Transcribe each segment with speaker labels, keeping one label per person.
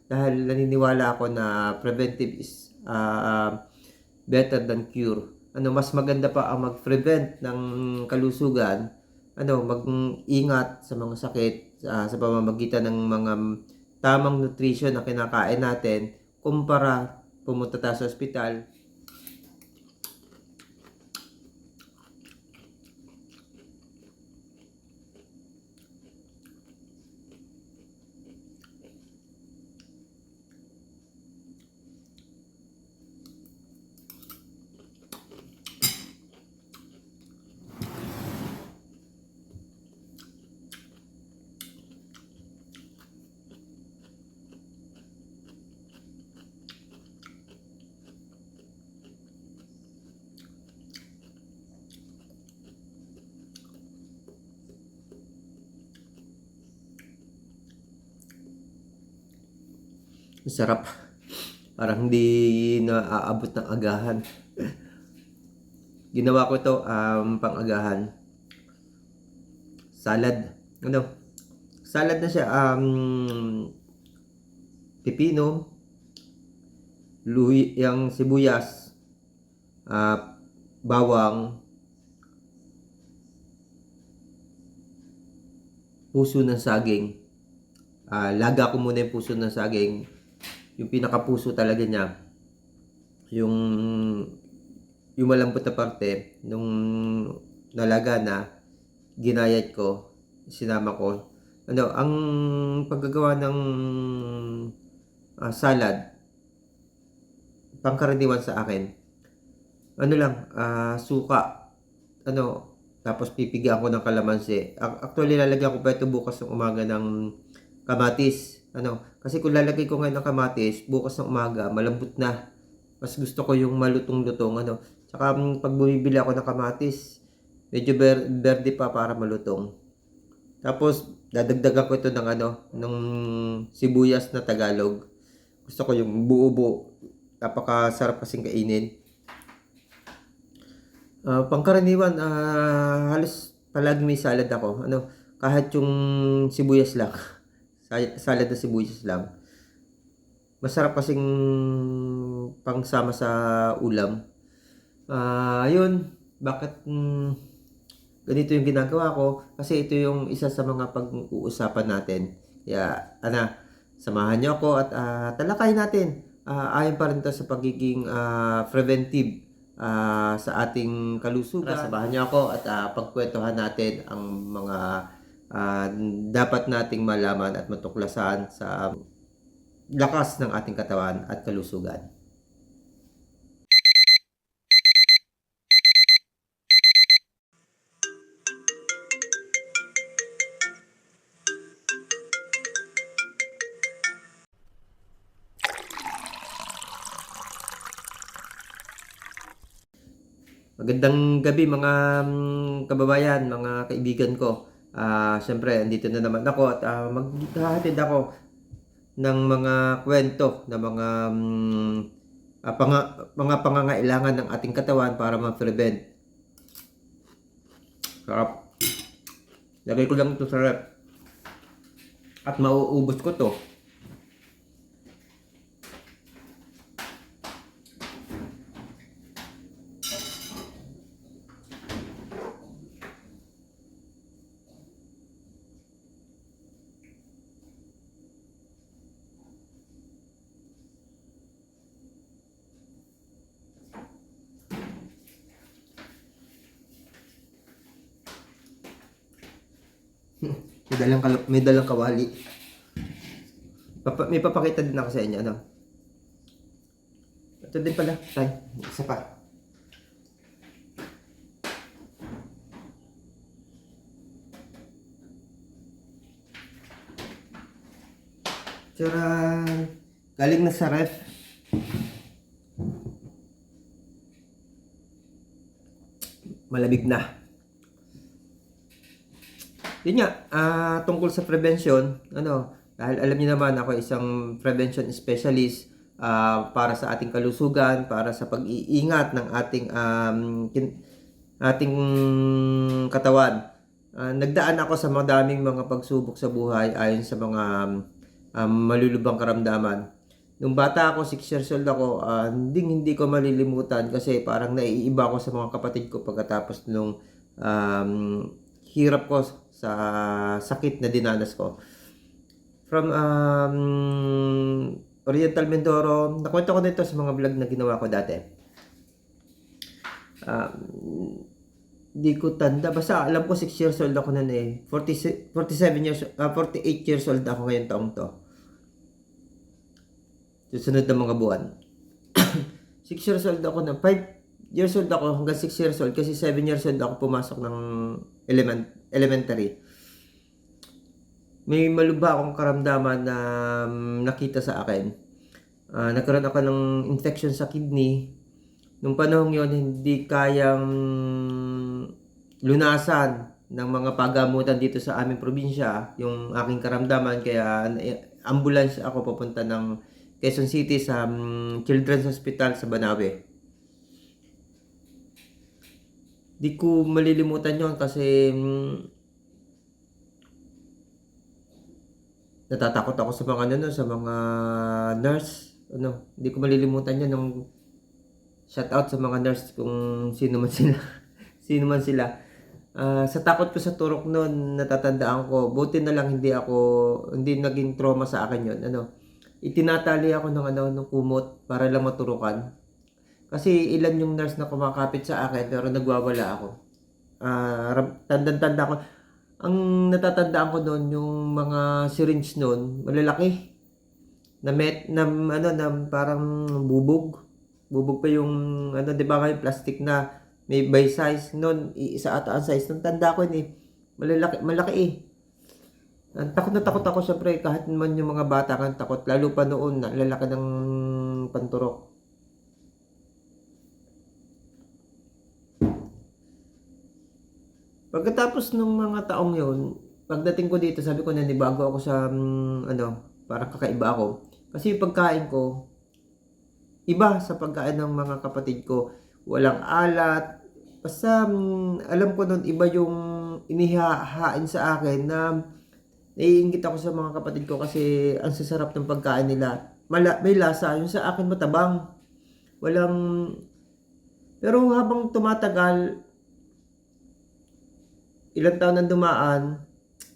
Speaker 1: dahil naniniwala ako na preventive is better than cure. Mas maganda pa ang mag-prevent ng kalusugan, mag-ingat sa mga sakit sa pamamagitan ng mga tamang nutrition na kinakain natin kumpara pumunta tayo sa ospital. Sarap. Parang hindi na aabot ng agahan. Ginawa ko to pang-agahan. Salad. Salad na siya. Pipino, yung sibuyas, bawang, puso ng saging. Laga ko muna yung puso ng saging. Yung pinakapuso talaga niya, yung malambot na parte, nung nalaga na, ginayat ko, sinama ko. Ang paggagawa ng salad, pangkaraniwan sa akin, suka, tapos pipigyan ko ng kalamansi. Actually, lalagyan ko pa ito bukas ng umaga ng kamatis. Kasi kung lalagay ko ngayon ng kamatis, bukas ng umaga, malambot na. Mas gusto ko yung malutong-lutong. Tsaka pag bumibili ako ng kamatis, medyo berde pa para malutong. Tapos, dadagdagan ko ito ng sibuyas na Tagalog. Gusto ko yung buo-buo. Napakasarap kasing kainin. Pangkaraniwan, halos palagi may salad ako. Kahit yung sibuyas lang. Salad na sibuyas lang. Masarap kasing pangsama sa ulam. Ayun, bakit ganito yung ginagawa ko? Kasi ito yung isa sa mga pag-uusapan natin. Kaya, samahan niyo ako at talakayin natin. Ayon pa rin ito sa pagiging preventive sa ating kalusugan. Samahan niyo ako at pagkwentuhan natin ang mga dapat nating malaman at matuklasan sa lakas ng ating katawan at kalusugan. Magandang gabi mga kababayan, mga kaibigan ko. Siyempre, andito na naman ako at maghahatid ako ng mga kwento ng mga pangangailangan ng ating katawan para ma-prevent. Sarap. Lagay ko lang ito sa rep. At mauubos ko to. May dalang kawali. May papakita din ako sa inyo. Ito din pala. Tay, isa pa. Tsaran! Galing na sa ref. Malamig na. Yun nga, tungkol sa prevention, dahil alam niyo naman ako isang prevention specialist para sa ating kalusugan, para sa pag-iingat ng ating katawan. Nagdaan ako sa madaming mga pagsubok sa buhay ayon sa mga malulubang karamdaman. Nung bata ako, 6 years old ako, hindi ko malilimutan kasi parang naiiba ako sa mga kapatid ko pagkatapos nung hirap ko sa sakit na dinanas ko. From Oriental Mindoro, nakwento ko nito sa mga vlog na ginawa ko dati. Di ko tanda, basta alam ko 6 years old ako noon eh. 48 years old ako ngayon taong to. Susunod na mga buwan. 6 years old ako na, 5 years old ako hanggang 6 years old kasi 7 years old ako pumasok ng elementary. May malubha akong karamdaman na nakita sa akin. Nagkaroon ako ng infection sa kidney. Nung panahon yon hindi kayang lunasan ng mga pagamutan dito sa aming probinsya yung aking karamdaman, kaya ambulance ako papunta ng Quezon City sa Children's Hospital sa Banawe. Di ko malilimutan yon kasi natatakot ako sa mga sa mga nurse. Di ko malilimutan yon nung shout out sa mga nurse kung sino man sila. Sino man sila. Sa takot ko sa turok noon, natatandaan ko, buti na lang hindi naging trauma sa akin yon. Itinatali ako ng kumot para lang maturukan. Kasi ilan yung nurse na kumakapit sa akin pero nagwawala ako. Tanda ko. Ang natatandaan ko noon yung mga syringe noon, malalaki. Na parang bubog. Bubog pa yung 'di ba kayo plastic na may by size noon, isa ata ang size ng tanda ko malaki eh. Takot na takot ako syempre kahit man yung mga bata kan takot, lalo pa noon na lalaki ng panturok. Pagkatapos ng mga taong yon, pagdating ko dito sabi ko nanibago ako sa parang kakaiba ako. Kasi yung pagkain ko iba sa pagkain ng mga kapatid ko. Walang alat. Basta alam ko nun iba yung inihahain sa akin na naiinggit ako sa mga kapatid ko kasi ang sasarap ng pagkain nila. May lasa. Yung sa akin matabang. Pero habang tumatagal, ilang taon nang dumaan,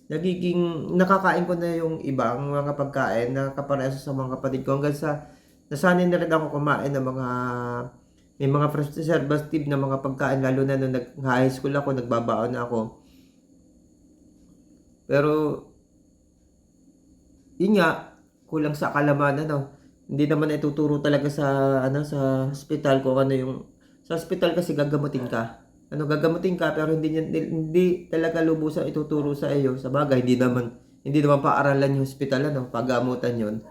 Speaker 1: nagiging nakakain ko na yung ibang mga pagkain na kaparehas sa mga kapatid ko hanggang sa nasanay na rin ako kumain ng may mga preservative na mga pagkain, lalo na nung nag-high school ako, nagbabaon na ako. Pero yun nga, kulang sa kalaman Hindi naman ituturo talaga sa sa hospital kung sa hospital kasi gagamutin ka. Gagamutin ka pero hindi talaga lubusan ituturo sa iyo. Sa bagay, hindi naman paaralan yung hospital pagamutan 'yon.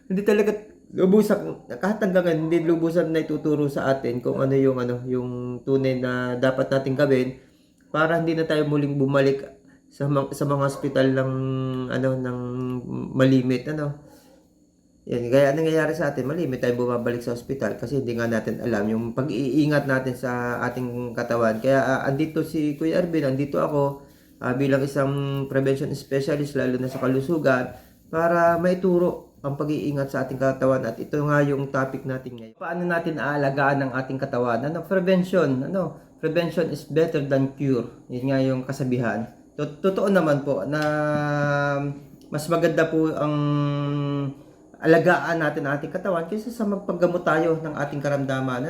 Speaker 1: Hindi talaga lubusan, kahit hanggang hindi lubusan na ituturo sa atin kung yung tunay na dapat nating gawin para hindi na tayo muling bumalik sa mga hospital ng ng malimit Yan, kaya nangyayari sa atin, malimit tayo bumabalik sa hospital kasi hindi nga natin alam yung pag-iingat natin sa ating katawan. Kaya andito si Kuya Ervin, andito ako bilang isang prevention specialist lalo na sa kalusugan para maituro ang pag-iingat sa ating katawan, at ito nga yung topic natin ngayon. Paano natin aalagaan ang ating katawan? Prevention. Prevention is better than cure. Yun nga yung kasabihan. Totoo naman po na mas maganda po ang alagaan natin ang ating katawan kaysa sa magpaggamot tayo ng ating karamdaman.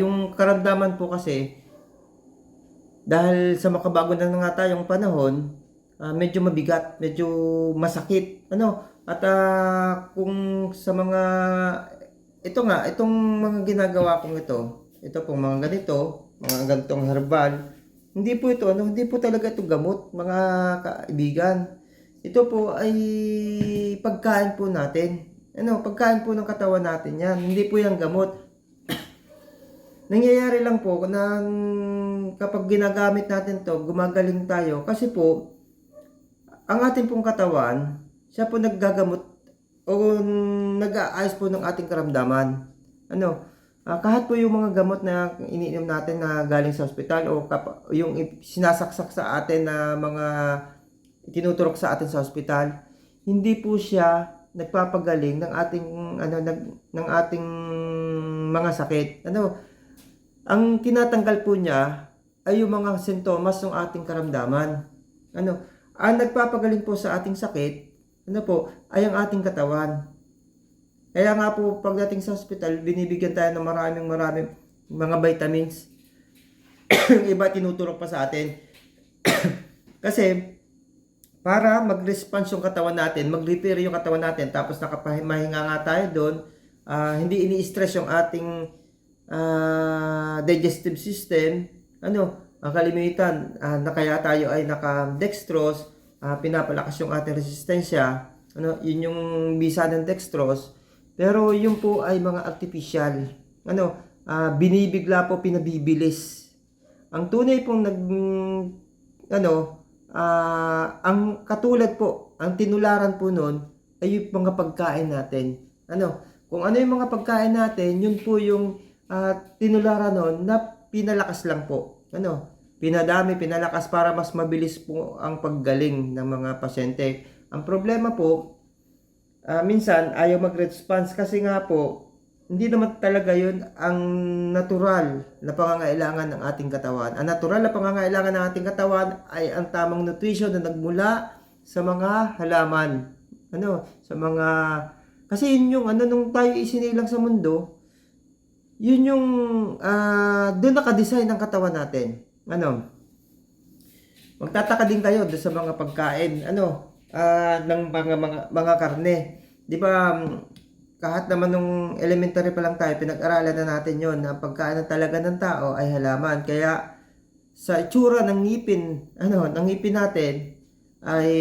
Speaker 1: Yung karamdaman po kasi dahil sa makabago na nga tayong panahon, medyo mabigat, medyo masakit. At kung sa itong mga ginagawa kong ito pong mga ganitong herbal, hindi po talaga ito gamot, mga kaibigan. Ito po ay pagkain po natin. Pagkain po ng katawan natin yan. Hindi po yan gamot. Nangyayari lang po na kapag ginagamit natin to, gumagaling tayo. Kasi po, ang ating pong katawan, siya po naggagamot o nag-aayos po ng ating karamdaman. Kahit po yung mga gamot na iniinom natin na galing sa ospital o yung sinasaksak sa atin na mga tinuturok sa atin sa ospital, hindi po siya nagpapagaling ng ating ng ating mga sakit. Ang tinatanggal po niya ay yung mga sintomas ng ating karamdaman. Ang nagpapagaling po sa ating sakit, ay ang ating katawan. Kaya nga po pagdating sa hospital, binibigyan tayo ng maraming mga vitamins. Yung iba tinuturok pa sa atin. Kasi para mag-response yung katawan natin, mag-repair yung katawan natin, tapos nakamahinga nga tayo doon, hindi ini-stress yung ating digestive system. Ang kalimitan na kaya tayo ay naka-dextrose, pinapalakas yung ating resistensya. Yun yung bisa ng dextrose. Pero yun po ay mga artificial. Binibigla po, pinabibilis. Ang tunay pong ang katulad po, ang tinularan po nun ay yung mga pagkain natin. Kung ano yung mga pagkain natin, yun po yung tinularan nun na pinalakas lang po. Pinadami, pinalakas para mas mabilis po ang paggaling ng mga pasyente. Ang problema po, minsan ayaw mag-response kasi nga po, hindi naman talaga yun ang natural na pangangailangan ng ating katawan. Ang natural na pangangailangan ng ating katawan ay ang tamang nutrition na nagmula sa mga halaman. Kasi yun yung nung tayo isinilang sa mundo, yun yung doon nakadesign ang katawan natin. Magtataka din kayo doon sa mga pagkain, ng mga karne. Di ba, kahit naman nung elementary pa lang tayo, pinag-aralan na natin yon na pagkain talaga ng tao ay halaman. Kaya sa itsura ng ngipin, ng ngipin natin ay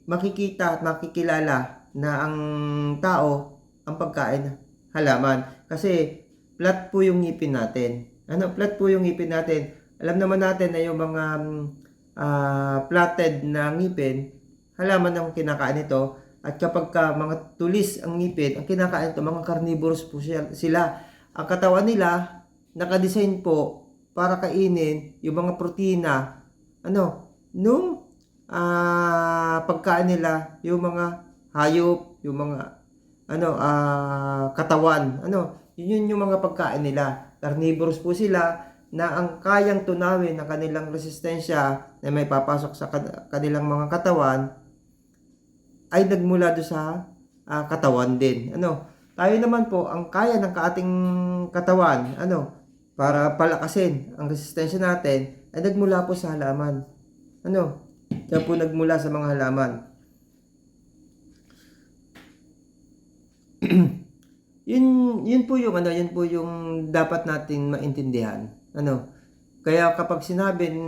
Speaker 1: makikita at makikilala na ang tao ang pagkain halaman. Kasi flat po yung ngipin natin. Flat po yung ngipin natin. Alam naman natin na yung mga flatted na ngipin, halaman ang kinakain ito. At kapag mga tulis ang ngipin, ang kinakain ito, mga carnivores po sila. Ang katawan nila, nakadesign po para kainin yung mga protina, nung pagkain nila, yung mga hayop, yung mga katawan, yun yung mga pagkain nila. Carnivores po sila na ang kayang tunawin ng kanilang resistensya na may papasok sa kanilang mga katawan ay nagmula do sa katawan din. Tayo naman po, ang kaya ng ating katawan, para palakasin ang resistensya natin, ay nagmula po sa halaman. Kaya po nagmula sa mga halaman. yun po yung dapat natin maintindihan. Kaya kapag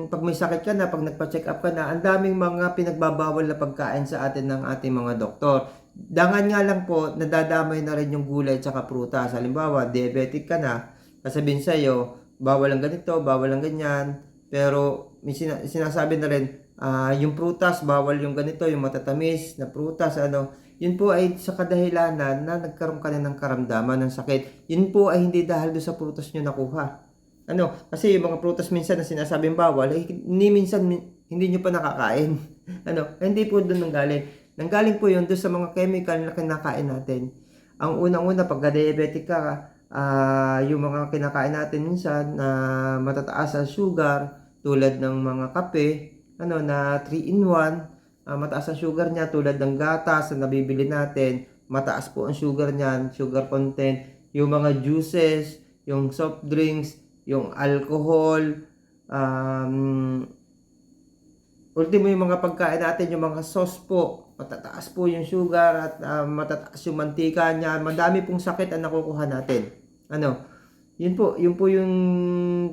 Speaker 1: pag may sakit ka na, pag nagpa-check up ka na, ang daming mga pinagbabawal na pagkain sa atin ng ating mga doktor. Dangan nga lang po, nadadamay na rin yung gulay at saka prutas. Halimbawa, diabetic ka na, sasabihin sa'yo, bawal ang ganito, bawal ang ganyan. Pero may sinasabi na rin, yung prutas, bawal yung ganito, yung matatamis na prutas, yun po ay sa kadahilanan na nagkaroon ka na ng karamdaman ng sakit. Yun po ay hindi dahil doon sa prutas nyo nakuha. Kasi yung mga prutas minsan na sinasabing bawal, hindi nyo pa nakakain. Hindi po doon nanggaling. Nanggaling po yun doon sa mga chemical na kinakain natin. Ang unang-una, pagka-diabetic ka, yung mga kinakain natin minsan na matataas sa sugar, tulad ng mga kape, na 3-in-1, mataas ang sugar niya, tulad ng gatas na nabibili natin, mataas po ang sugar niyan, sugar content, yung mga juices, yung soft drinks, yung alcohol, ultimo yung mga pagkain natin, yung mga sauce po, matataas po yung sugar at matataas yung mantika niya, madami pong sakit ang nakukuha natin. Yun po yung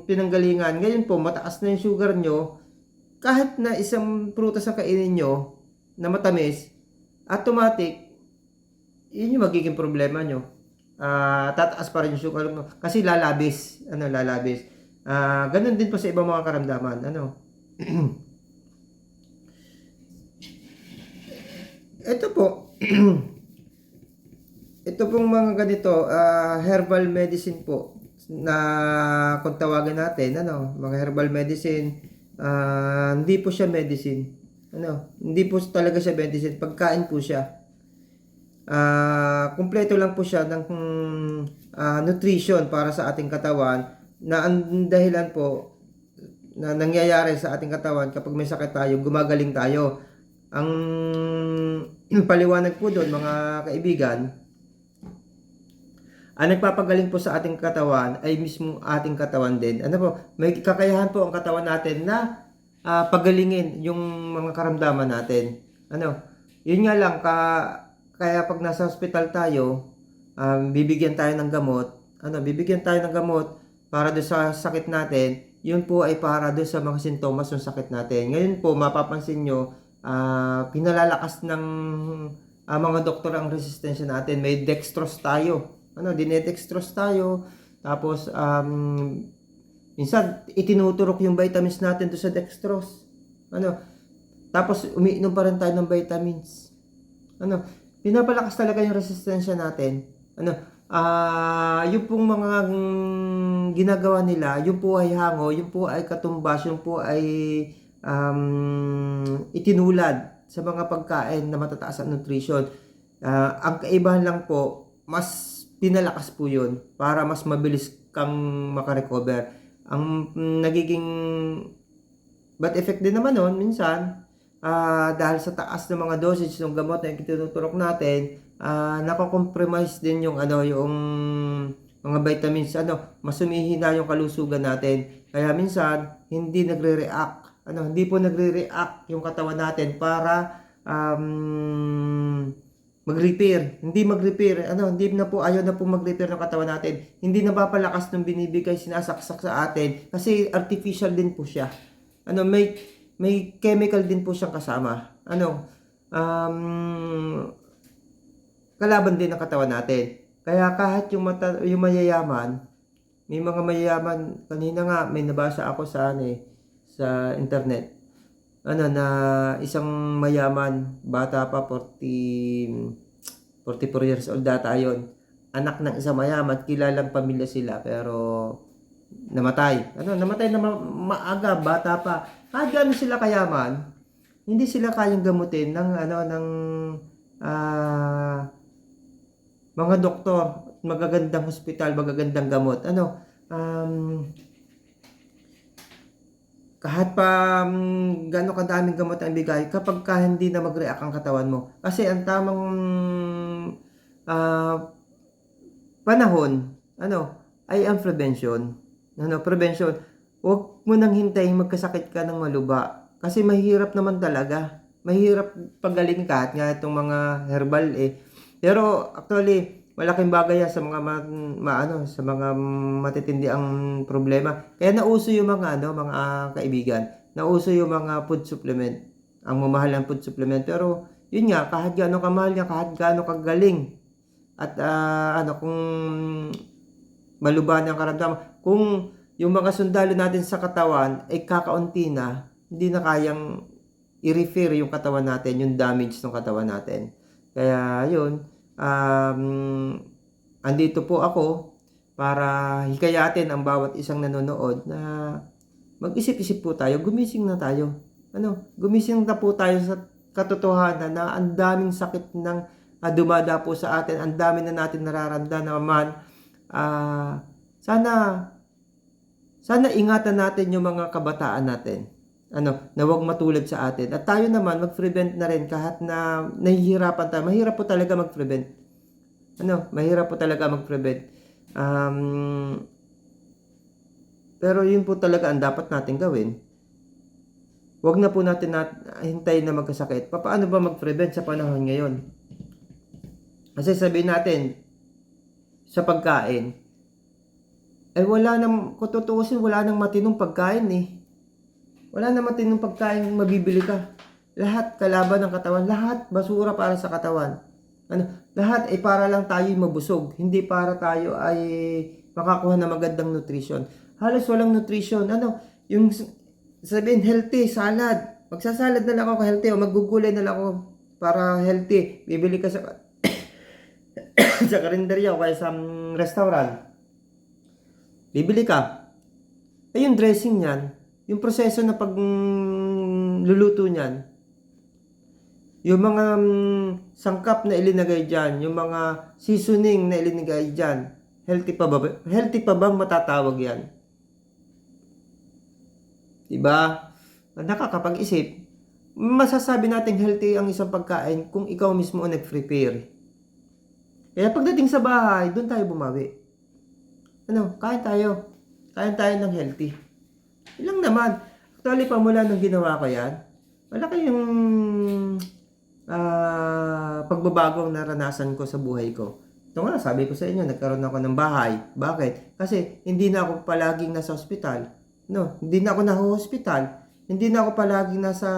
Speaker 1: pinanggalingan. Ngayon po, mataas na yung sugar nyo, kahit na isang prutas ang kainin nyo na matamis, automatic, yun yung magiging problema nyo. Tataas pa rin yung sugar mo kasi lalabis. Ganun din po sa ibang mga karamdaman. Ito po. Ito pong mga ganito, herbal medicine po na kung tawagin natin, mga herbal medicine, hindi po siya medicine. Hindi po talaga siya 27, pagkain po siya. Kumpleto lang po siya ng nutrition para sa ating katawan, na ang dahilan po na nangyayari sa ating katawan kapag may sakit tayo, gumagaling tayo. Ang paliwanag po doon, mga kaibigan, ang nagpapagaling po sa ating katawan ay mismo ating katawan din. May kakayahan po ang katawan natin na pagalingin yung mga karamdaman natin. Yun nga lang, kaya pag nasa hospital tayo, bibigyan tayo ng gamot. Bibigyan tayo ng gamot para doon sa sakit natin. Yun po ay para doon sa mga sintomas ng sakit natin. Ngayon po, mapapansin nyo, pinalalakas ng mga doktor ang resistensya natin. May dextrose tayo. Dinedextrose tayo. Tapos, minsan, itinuturok yung vitamins natin doon sa dextrose. Tapos, umiinom pa rin tayo ng vitamins. Pinapalakas talaga yung resistensya natin. Yung pong mga ginagawa nila, yung po ay hango, yung po ay katumbas, yung po ay itinulad sa mga pagkain na matataas ang nutrition. Ang kaibahan lang po, mas pinalakas po yun para mas mabilis kang makarecover. Ang nagiging bad effect din naman nun, minsan, dahil sa taas ng mga dosage ng gamot na itinuturok natin, nako-compromise din yung yung mga vitamins, mas humihina yung kalusugan natin. Kaya minsan hindi nagre-react. Hindi po nagre-react yung katawan natin para mag-repair. Hindi mag-repair. Hindi na po, ayaw na po mag-repair ng katawan natin. Hindi napapalakas ng binibigay, sinasaksak sa atin kasi artificial din po siya. May chemical din po siyang kasama. Kalaban din ng katawan natin. Kaya kahit yung mayayaman, may mga mayayaman, kanina nga may nabasa ako sa sa internet. Na isang mayaman, bata pa, 44 years old data yon. Anak ng isang mayaman, kilalang pamilya sila, pero namatay. Namatay na maaga, bata pa. Kahit gano'n sila kayaman, hindi sila kayang gamutin ng mga doktor, magagandang hospital, magagandang gamot. Kahit pa gano'ng kadaming gamot ang bigay, kapag hindi na mag-react ang katawan mo. Kasi ang tamang panahon, ay ang prevention. Prevention. Huwag mo nang hintayin magkasakit ka ng maluba. Kasi mahirap naman talaga. Mahirap pagaling kahit nga itong mga herbal Pero actually, malaking bagay yan sa mga sa mga matitindi ang problema. Kaya nauso yung mga mga kaibigan, nauso yung mga food supplement, ang mamahal ng food supplement. Pero yun nga, kahit gaano kamahal niya, kahit gaano kagaling, at kung maluba ng karamdaman, kung yung mga sundalo natin sa katawan ay kakaunti na, hindi na kayang i-refer yung katawan natin, yung damage ng katawan natin. Kaya yun, andito po ako para hikayatin ang bawat isang nanonood na mag-isip-isip po tayo, gumising na tayo. Gumising na po tayo sa katotohanan na ang daming sakit ng dumadapo sa atin, ang dami na natin nararamdaman. Sana ingatan natin yung mga kabataan natin. Na huwag matulad sa atin. At tayo naman, mag-prevent na rin kahit na nahihirapan tayo. Mahirap po talaga mag-prevent. Mahirap po talaga mag-prevent. Pero yun po talaga ang dapat natin gawin. Huwag na po natin hintayin na magkasakit. Paano ba mag-prevent sa panahon ngayon? Kasi sabihin natin, sa pagkain, kung tutuusin, wala nang matinong pagkain Wala nang matinong pagkain mabibili ka. Lahat kalaban ng katawan, lahat basura para sa katawan. Lahat ay para lang tayo mabusog, hindi para tayo ay makakuha ng magandang nutrition. Halos walang nutrition. Yung sabihin healthy, salad. Magsasalad na lang ako healthy o maggugulay na lang ako para healthy. Bibili ka sa sa karinderya o kaya sa restaurant. Bibili ka. Yung dressing niyan, yung proseso na pagluluto niyan, Yung mga sangkap na ilinagay dyan, yung mga seasoning na ilinagay dyan, healthy pa ba? Healthy pa bang matatawag yan? Diba? Nakakapag-isip. Masasabi natin healthy ang isang pagkain kung ikaw mismo ang nag-prepare. Kaya pagdating sa bahay, doon tayo bumawi. Kain tayo. Kain tayo ng healthy. Ilang naman. Actually, pamula nung ginawa ko yan, malaki yung pagbabagong naranasan ko sa buhay ko. Ito nga, sabi ko sa inyo, nagkaroon ako ng bahay. Bakit? Kasi hindi na ako palaging nasa ospital. Hindi na ako naho-hospital. Hindi na ako palaging nasa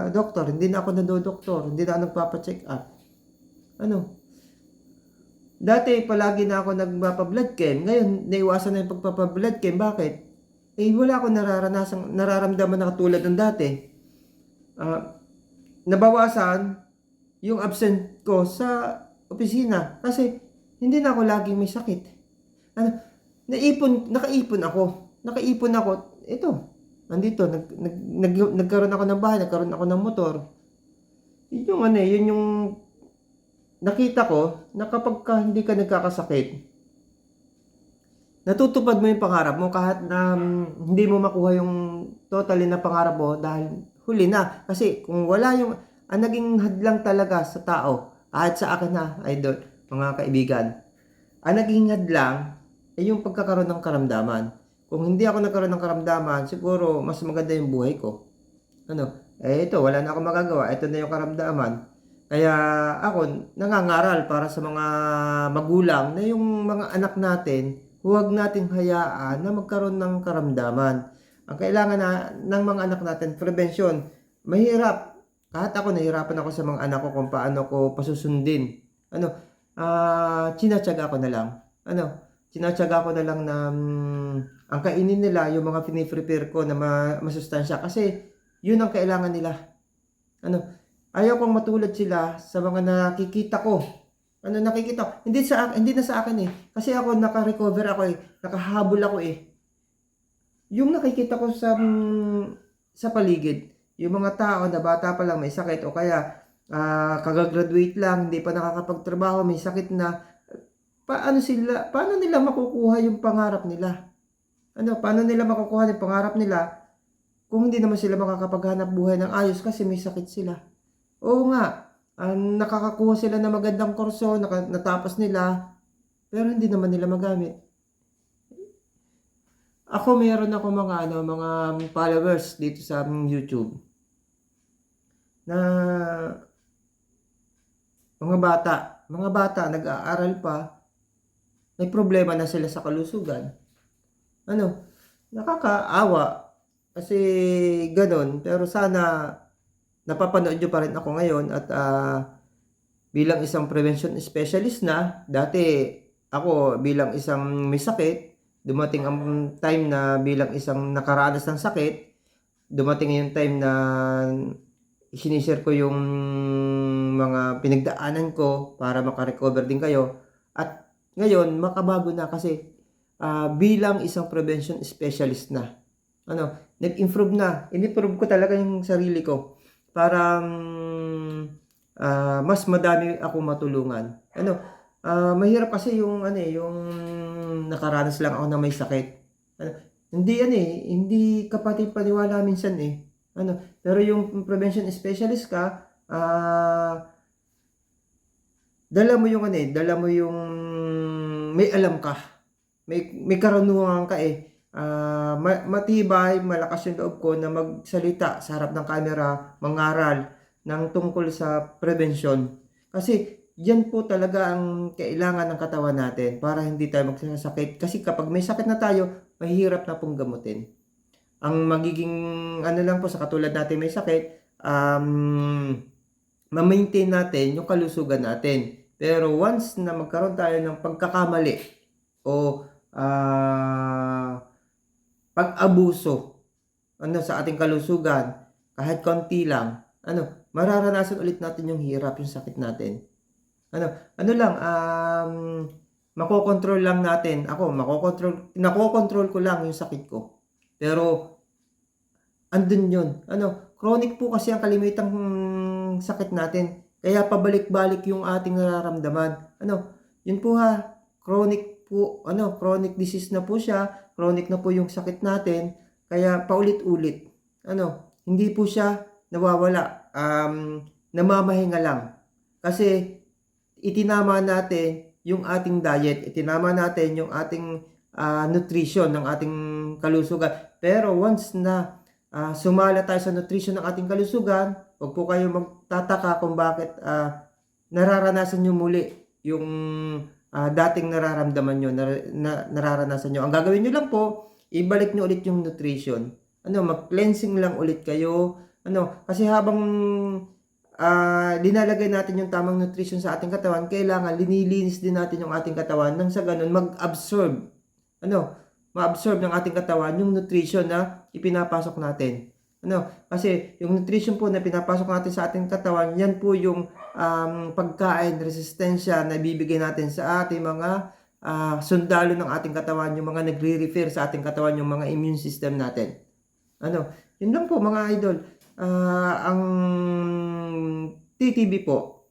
Speaker 1: doktor. Hindi na ako nadodoktor. Hindi na ako nagpapacheck up. Dati, palagi na ako nagpapa-blood chem. Ngayon, naiwasan na yung pagpapa-blood chem. Bakit? Wala akong nararamdaman na katulad ng dati. Nabawasan yung absent ko sa opisina kasi hindi na ako laging may sakit. Nakaipon ako. Ito, nandito, nagkaroon ako ng bahay, nagkaroon ako ng motor. Yun yung nakita ko na kapag hindi ka nagkakasakit, natutupad mo yung pangarap mo kahit na hindi mo makuha yung totally na pangarap mo dahil huli na. Kasi kung wala ang naging hadlang talaga sa tao, kahit sa akin na, idol, mga kaibigan, ang naging hadlang ay yung pagkakaroon ng karamdaman. Kung hindi ako nagkaroon ng karamdaman, siguro mas maganda yung buhay ko. Ito, wala na akong magagawa. Ito na yung karamdaman. Kaya ako, nangangaral para sa mga magulang na yung mga anak natin, huwag nating hayaan na magkaroon ng karamdaman. Ang kailangan ng mga anak natin, prevention. Mahirap. Kahit ako, nahirapan ako sa mga anak ko kung paano ko pasusundin. Tinatsaga ko na lang. Tinatsaga ko na lang na ang kainin nila, yung mga piniprepare ko na masustansya. Kasi yun ang kailangan nila. Ayaw kong matulad sila sa mga nakikita ko. Nakikita ko. Hindi na sa akin eh. Kasi ako naka-recover ako eh. Nakahabol ako eh. Yung nakikita ko sa paligid, yung mga tao na bata pa lang may sakit o kaya kagagraduate lang, hindi pa nakakapagtrabaho, may sakit na, paano nila makukuha yung pangarap nila? Paano nila makukuha yung pangarap nila kung hindi naman sila makakapaghanap buhay ng ayos kasi may sakit sila? Oo nga, nakakakuha sila ng magandang kurso, natapos nila, pero hindi naman nila magamit. Ako meron ako mga followers dito sa YouTube na mga bata nag-aaral pa, may problema na sila sa kalusugan. Nakakaawa kasi ganoon, pero sana napapanood nyo pa rin ako ngayon at bilang isang prevention specialist na, dati ako bilang isang may sakit, dumating ang time na bilang isang nakaranas ng sakit, dumating yung time na sinishare ko yung mga pinagdaanan ko para makarecover din kayo. At ngayon, makabago na kasi bilang isang prevention specialist na. Nag-improve na. In-improve ko talaga yung sarili ko para mas madami ako matulungan. Mahirap kasi yung nakaranas lang ako na may sakit. Hindi kapatid paniwala minsan eh. Pero yung prevention specialist ka, dala mo yung may alam ka. May karunungan ka eh. Matibay, malakas yung loob ko na magsalita sa harap ng camera, mangaral ng tungkol sa prevention. Kasi yan po talaga ang kailangan ng katawan natin para hindi tayo magsasakit. Kasi kapag may sakit na tayo, mahirap na pong gamutin. Ang magiging lang po sa katulad natin may sakit, ma-maintain natin yung kalusugan natin. Pero once na magkaroon tayo ng pagkakamali o pag-abuso sa ating kalusugan, kahit konti lang, mararanasan ulit natin yung hirap, yung sakit natin. Makokontrol lang natin. Ako, nakokontrol ko lang yung sakit ko. Pero, andun yun. Chronic po kasi ang kalimitang sakit natin. Kaya pabalik-balik yung ating nararamdaman. Yun po ha, chronic disease na po siya, chronic na po yung sakit natin, kaya paulit-ulit. Hindi po siya nawawala, namamahinga lang. Kasi itinama natin yung ating diet, itinama natin yung ating nutrition ng ating kalusugan. Pero once na sumala tayo sa nutrition ng ating kalusugan, huwag po kayo magtataka kung bakit nararanasan nyo muli yung dating nararamdaman nyo, nararanasan nyo. Ang gagawin nyo lang po, ibalik nyo ulit yung nutrition. Mag-cleansing lang ulit kayo. Kasi habang dinalagay natin yung tamang nutrition sa ating katawan, kailangan linilinis din natin yung ating katawan nang sa ganun mag-absorb. Ma-absorb ng ating katawan yung nutrition na ipinapasok natin. Kasi yung nutrition po na pinapasok natin sa ating katawan, yan po yung pagkain, resistensya na ibibigay natin sa ating mga sundalo ng ating katawan, yung mga nagre-refer sa ating katawan, yung mga immune system natin. Yun lang po mga idol. Ang TTB po,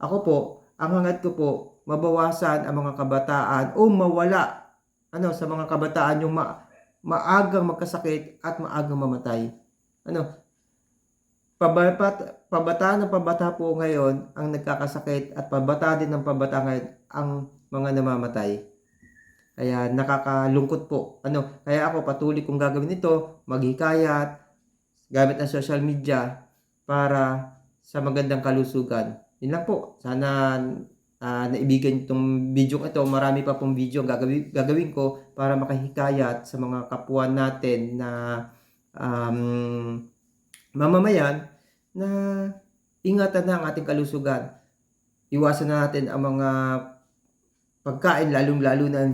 Speaker 1: ako po, ang hangad ko po, mabawasan ang mga kabataan o mawala sa mga kabataan yung maagang magkasakit at maagang mamatay. Pabata ng pabata po ngayon ang nagkakasakit at pabata din ng pabata ngayon ang mga namamatay. Kaya nakakalungkot po. Kaya ako patuloy kong gagawin ito, maghikayat, gamit ang social media para sa magandang kalusugan. Yun lang po. Sana naibigan itong video ito. Marami pa pong video gagawin ko para makahikayat sa mga kapwa natin na mamamayan na ingatan na ang ating kalusugan. Iwasan na natin ang mga pagkain, lalong-lalo na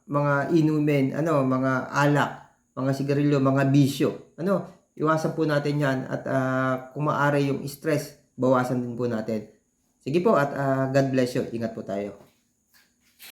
Speaker 1: mga inumin, mga alak, mga sigarilyo, mga bisyo. Iwasan po natin 'yan at kung maaari yung stress, bawasan din po natin. Sige po at God bless you. Ingat po tayo.